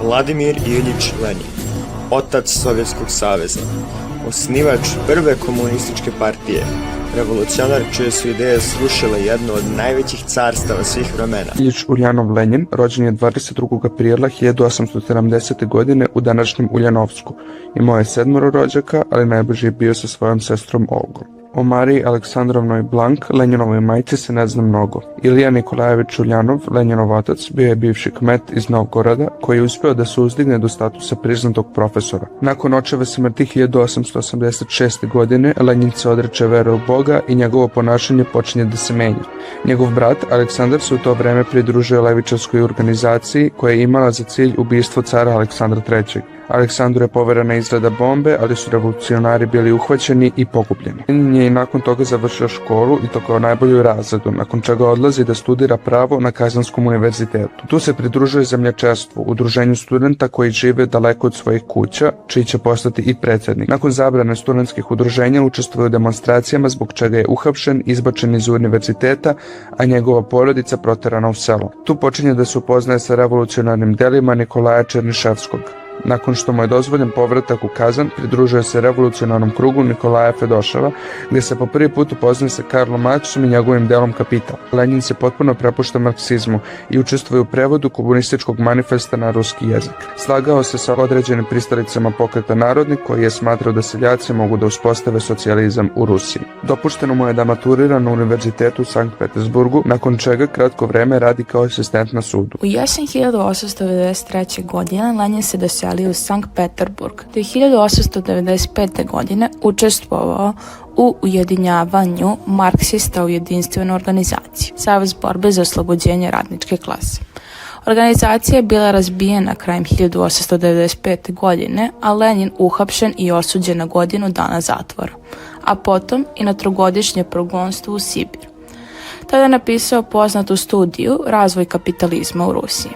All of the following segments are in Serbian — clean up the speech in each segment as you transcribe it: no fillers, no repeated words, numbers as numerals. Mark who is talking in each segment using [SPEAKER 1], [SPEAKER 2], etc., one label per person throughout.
[SPEAKER 1] Vladimir Iljić Lenin, otac Sovjetskog saveza, osnivač prve komunističke partije, revolucionar čije su ideje srušile jedno od najvećih carstava svih vremena.
[SPEAKER 2] Iljić Uljanov Lenin rođen je 22. aprila 1870. godine u današnjem Uljanovsku. Imao je 7 rođaka, ali najbliži je bio sa svojom sestrom Olgom. O Mariji Aleksandrovnoj Blank, Lenjinovoj majci, se ne zna mnogo. Ilija Nikolajević Uljanov, Lenjinov otac, bio je bivši kmet iz Novgoroda koji je uspio da se uzdigne do statusa priznatog profesora. Nakon očeve smrti 1886. godine Lenjin se odreče vere u Boga i njegovo ponašanje počinje da se menja. Njegov brat Aleksandar se u to vreme pridružio levičarskoj organizaciji koja je imala za cilj ubistvo cara Aleksandra III. Aleksandru je poverena izrada bombe, ali su revolucionari bili uhvaćeni i pogubljeni. Lenin je i nakon toga završio školu i to kao najbolju razredu, nakon čega odlazi da studira pravo na Kazanskom univerzitetu. Tu se pridružuje zemljačestvu, udruženju studenta koji žive daleko od svojih kuća, čiji će postati i predsjednik. Nakon zabrane studentskih udruženja učestvuje u demonstracijama, zbog čega je uhapšen, izbačen iz univerziteta, a njegova porodica proterana u selo. Tu počinje da se upoznaje sa revolucionarnim delima Nikolaja Černiševskog. Nakon što mu je dozvoljen povratak u Kazan, pridružuje se revolucionarnom krugu Nikolaja Fedoševa, gdje se po prvi put upoznaje sa Karlom Marksom i njegovim delom Kapital. Lenin se potpuno prepušta marksizmu i učestvuje u prevodu komunističkog manifesta na ruski jezik. Slagao se sa određenim pristalicama pokreta Narodnik, koji je smatrao da seljaci mogu da uspostave socijalizam u Rusiji. Dopušteno mu je da maturira na univerzitetu u Sankt Petersburgu, nakon čega kratko vreme radi kao asistent na sudu.
[SPEAKER 3] U jesen 1893. godine Lenin se doselio u Sankt Peterburg, te 1895. godine učestvovao u ujedinjavanju marksista u jedinstvenu organizaciju, Savez borbe za oslobođenje radničke klase. Organizacija je bila razbijena krajem 1895. godine, a Lenin uhapšen i osuđen na godinu dana zatvora, a potom i na 3-godišnje progonstvo u Sibir. Tada je napisao poznatu studiju Razvoj kapitalizma u Rusiji.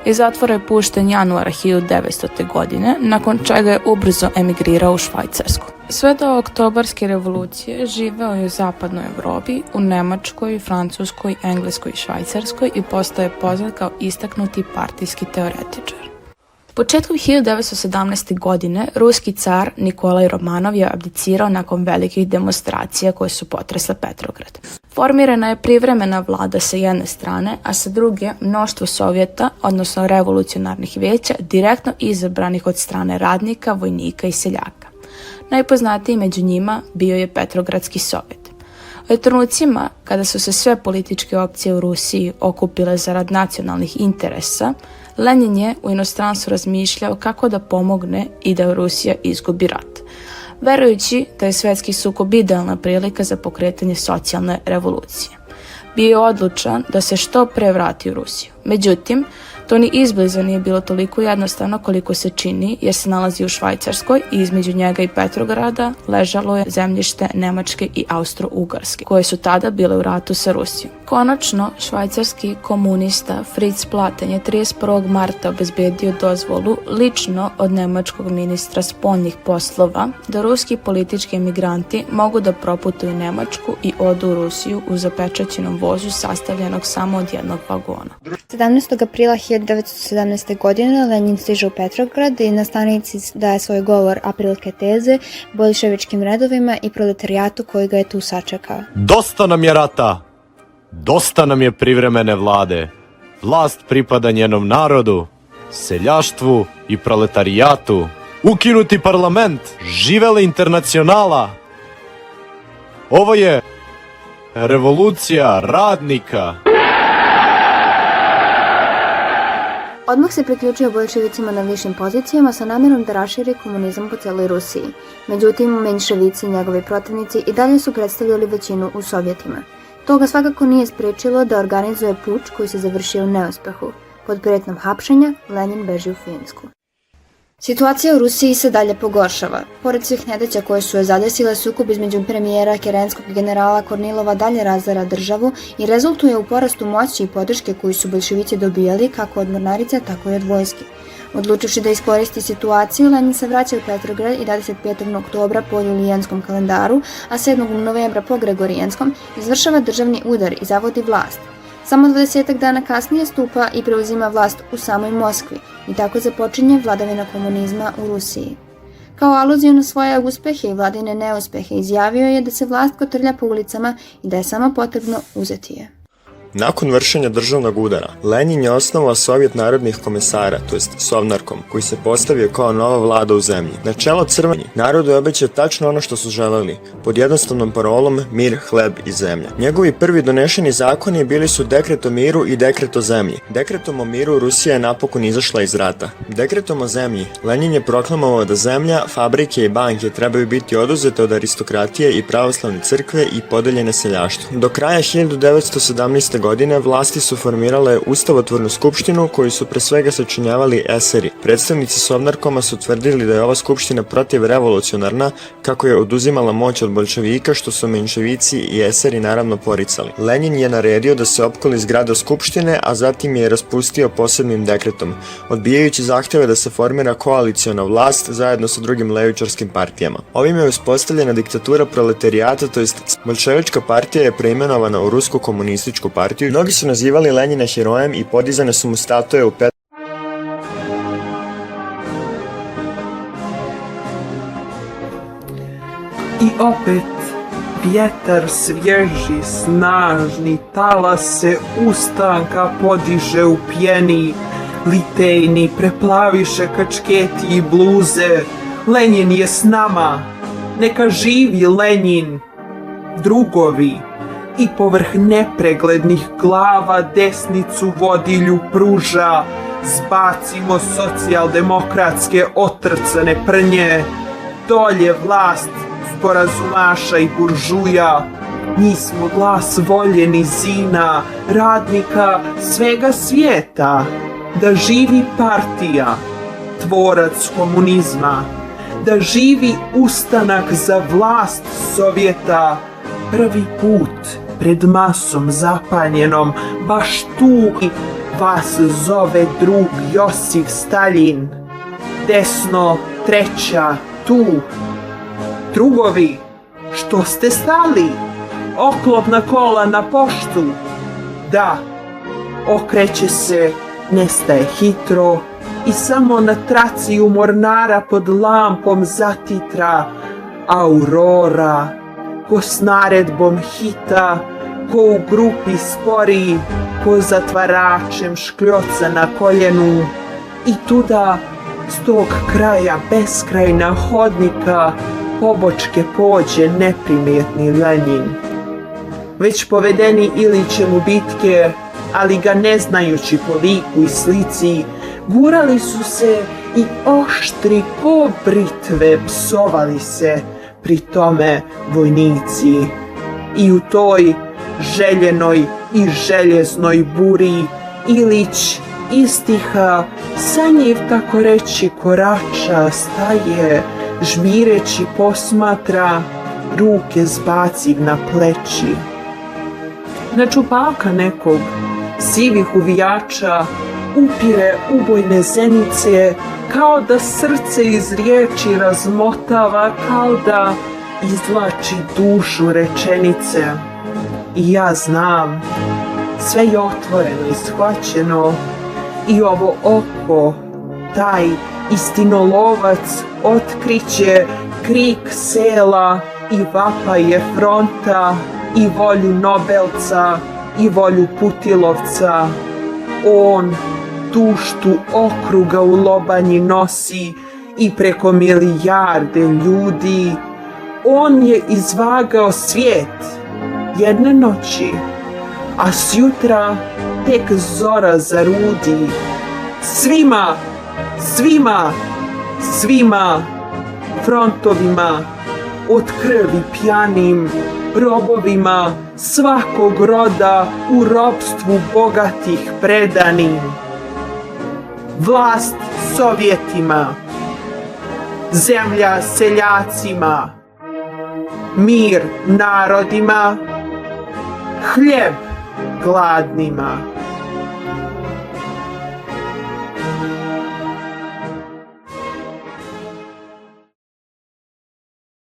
[SPEAKER 3] Iz zatvora je pušten januara 1900. godine, nakon čega je ubrzo emigrirao u Švajcarsku. Sve do Oktobarske revolucije živeo je u zapadnoj Evropi, u Nemačkoj, Francuskoj, Engleskoj i Švajcarskoj i postao je poznat kao istaknuti partijski teoretičar. Početkom 1917. godine ruski car Nikolaj Romanov je abdicirao nakon velikih demonstracija koje su potresle Petrograd. Formirana je privremena vlada sa jedne strane, a sa druge mnoštvo sovjeta, odnosno revolucionarnih vijeća, direktno izabranih od strane radnika, vojnika i seljaka. Najpoznatiji među njima bio je Petrogradski sovjet. U trenucima kada su se sve političke opcije u Rusiji okupile zarad nacionalnih interesa, Lenin je u inostranstvu razmišljao kako da pomogne i da Rusija izgubi rat, verujući da je svetski sukob idealna prilika za pokretanje socijalne revolucije. Bio je odlučan da se što pre vrati u Rusiju. Međutim, to ni izbliza nije bilo toliko jednostavno koliko se čini, jer se nalazi u Švajcarskoj i između njega i Petrograda ležalo je zemljište Nemačke i Austro-Ugarske, koje su tada bile u ratu sa Rusijom. Konačno, švajcarski komunista Fritz Platen je 31. marta obezbedio dozvolu lično od nemačkog ministra spoljnih poslova da ruski politički emigranti mogu da proputuju Nemačku i odu u Rusiju u zapečaćenom vozu sastavljenog samo od jednog vagona.
[SPEAKER 4] 17. aprila 1917. godine Lenin stiže u Petrograd i na stanici daje svoj govor aprilske teze boljševičkim redovima i proletarijatu koji ga je tu sačekao.
[SPEAKER 5] Dosta nam je rata, dosta nam je privremene vlade. Vlast pripada njenom narodu, seljaštvu i proletarijatu. Ukinuti parlament, živela internacionala. Ovo je revolucija radnika.
[SPEAKER 4] Odmah se priključio boljševicima na višim pozicijama sa namjerom da raširi komunizam po cijeloj Rusiji. Međutim, menševici i njegovi protivnici i dalje su predstavljali većinu u Sovjetima. To ga svakako nije spriječilo da organizuje puč koji se završio u neuspehu. Pod prijetnjom hapšenja, Lenin beži u Finsku. Situacija u Rusiji se dalje pogoršava. Pored svih nedaća koje su je zadesile, sukob između premijera Kerenskog i generala Kornilova dalje razara državu i rezultuje u porastu moći i podrške koju su boljševici dobijali kako od mornarice, tako i od vojske. Odlučivši da iskoristi situaciju, Lenin se vraća u Petrograd i 25. oktobra po julijanskom kalendaru, a 7. novembra po gregorijanskom izvršava državni udar i zavodi vlast. Samo 20 dana kasnije stupa i preuzima vlast u samoj Moskvi, I tako započinje vladavina komunizma u Rusiji. Kao aluziju na svoje uspehe i vladine neuspehe izjavio je da se vlast kotrlja po ulicama i da je samo potrebno uzeti je.
[SPEAKER 1] Nakon vršenja državnog udara, Lenjin je osnovao Sovjet narodnih komesara, to jest Sovnarkom, koji se postavio kao nova vlada u zemlji. Na čelo crveni, narodu je obećao tačno ono što su želeli, pod jednostavnom parolom mir, hleb i zemlja. Njegovi prvi donešeni zakoni bili su dekret o miru i dekret o zemlji. Dekretom o miru Rusija je napokon izašla iz rata. Dekretom o zemlji, Lenjin je proklamovao da zemlja, fabrike i banke trebaju biti oduzete od aristokratije i pravoslavne crkve i podeljene seljaštvu. Do kraja 1917. godine vlasti su formirale ustavotvornu skupštinu koju su pre svega sačinjavali eseri. Predstavnici Sovnarkoma su tvrdili da je ova skupština protivrevolucionarna, kako je oduzimala moć od bolševika, što su menševici i eseri naravno poricali. Lenjin je naredio da se opkoli zgrada skupštine, a zatim je raspustio posebnim dekretom, odbijajući zahteve da se formira koaliciona vlast zajedno sa drugim levičarskim partijama. Ovim je uspostavljena diktatura proletarijata, to jest bolševička partija je preimenovana u Rusku komunističku partiju. Mnogi su nazivali Lenjina herojem i podizane su mu statue u
[SPEAKER 6] I opet vjetar svježi, snažni, talas se ustanka podiže u pjeni, litejni preplaviše kačketi i bluze. Lenjin je s nama, neka živi Lenjin. Drugovi, i povrh nepreglednih glava desnicu vodilju pruža, zbacimo socijaldemokratske otrcane prnje, dolje vlast sporazumaša i buržuja. Mi smo glas volje nizina, radnika svega svijeta. Da živi partija, tvorac komunizma, da živi ustanak za vlast Sovjeta. Prvi put pred masom zapaljenom, baš tu vas zove drug Josif Stalin. Desno, treća, tu. Drugovi, što ste stali? Oklopna kola na poštu. Da, okreće se, nestaje hitro i samo na traci u mornara pod lampom zatitra Aurora. Ko s naredbom hita, ko u grupi spori, ko zatvaračem škljoca na koljenu. I tuda, s tog kraja beskrajna hodnika, pobočke pođe neprimjetni Lenjin. Već povedeni Ilićem u bitke, ali ga ne znajući po liku i slici, gurali su se i oštri ko britve psovali se, pri tome vojnici. I u toj željenoj i željeznoj buri Ilić istiha, sanjiv tako reći korača, staje, žmireći posmatra, ruke zbaciv na pleći. Na čupaka nekog sivih uvijača upire ubojne zenice, kao da srce iz riječi razmotava, kao da izvlači dušu rečenice. I ja znam, sve je otvoreno i shvaćeno, i ovo oko, taj istinolovac otkriće krik sela i vapaje fronta, i volju Nobelca, i volju Putilovca. On tuštu okruga u lobanji nosi i preko milijarde ljudi. On je izvagao svijet jedne noći, a sjutra tek zora zarudi. Svima, svima, svima frontovima, od krvi pjanim, robovima svakog roda u ropstvu bogatih predanim. Vlast Sovjetima, zemlja seljacima, mir narodima, hljeb gladnima.